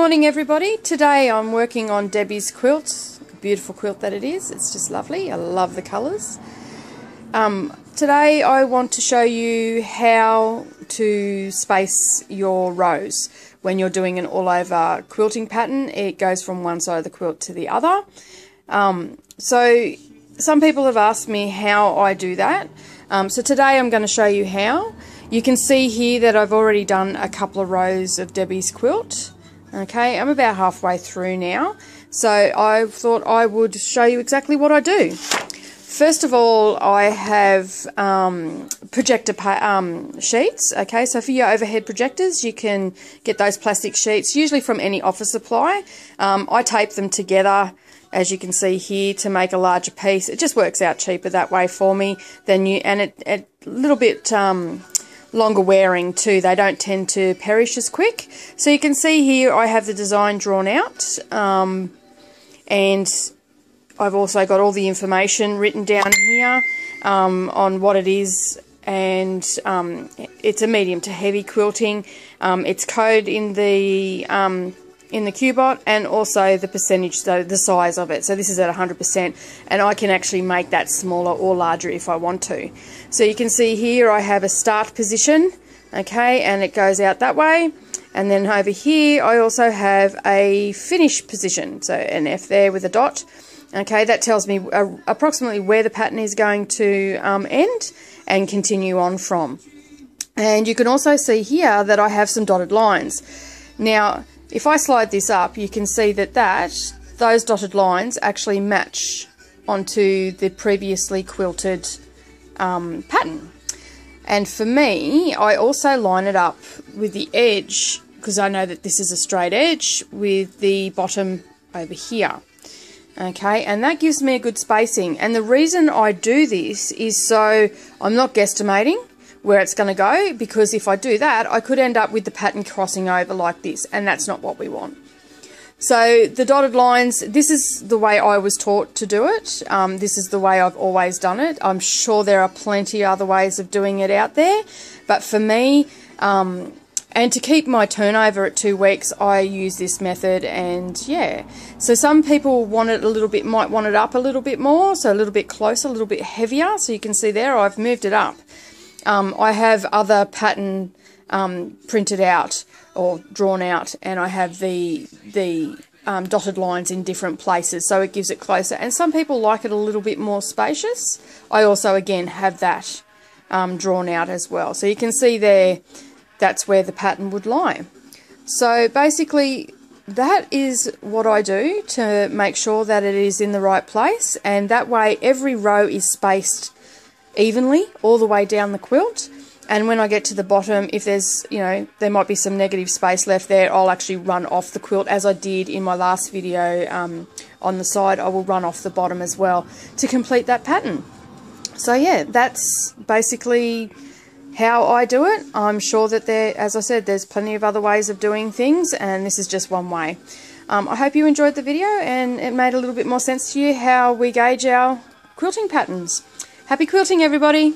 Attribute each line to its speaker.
Speaker 1: morning everybody. Today I'm working on Debbie's quilt. Beautiful quilt that it is. It's just lovely. I love the colours. Today I want to show you how to space your rows. When you're doing an all over quilting pattern, it goes from one side of the quilt to the other. So some people have asked me how I do that. So today I'm going to show you how. You can see here that I've already done a couple of rows of Debbie's quilt. Okay, I'm about halfway through now. So I thought I would show you exactly what I do. First of all, I have projector sheets. Okay, so for your overhead projectors, you can get those plastic sheets, usually from any office supply. I tape them together, as you can see here, to make a larger piece. It just works out cheaper that way for me than you, and it a little bit longer wearing too. They don't tend to perish as quick. So you can see here I have the design drawn out, and I've also got all the information written down here on what it is, and it's a medium to heavy quilting. It's code in the Qbot, and also the percentage, so the size of it. So this is at 100%, and I can actually make that smaller or larger if I want to. So you can see here I have a start position, okay, and it goes out that way. And then over here I also have a finish position, so an F there with a dot. Okay, that tells me approximately where the pattern is going to end and continue on from. And you can also see here that I have some dotted lines. Now, if I slide this up, you can see that those dotted lines actually match onto the previously quilted pattern. And for me, I also line it up with the edge, because I know that this is a straight edge, with the bottom over here. Okay, and that gives me a good spacing. And the reason I do this is so I'm not guesstimating where it's going to go, because if I do that, I could end up with the pattern crossing over like this, and that's not what we want. So the dotted lines, this is the way I was taught to do it. This is the way I've always done it. I'm sure there are plenty other ways of doing it out there, but for me, and to keep my turnover at 2 weeks, I use this method. And yeah, so some people want it a little bit, might want it up a little bit more, so a little bit closer, a little bit heavier. So you can see there I've moved it up. I have other pattern printed out or drawn out, and I have the dotted lines in different places, so it gives it closer. And some people like it a little bit more spacious. I also again have that drawn out as well. So you can see there, that's where the pattern would lie. So basically that is what I do to make sure that it is in the right place, and that way every row is spaced evenly all the way down the quilt. And when I get to the bottom, if there's, you know, there might be some negative space left there, I'll actually run off the quilt, as I did in my last video on the side. I will run off the bottom as well to complete that pattern. So yeah, that's basically how I do it. I'm sure that there, as I said, there's plenty of other ways of doing things, and this is just one way. I hope you enjoyed the video and it made a little bit more sense to you how we gauge our quilting patterns. Happy quilting, everybody!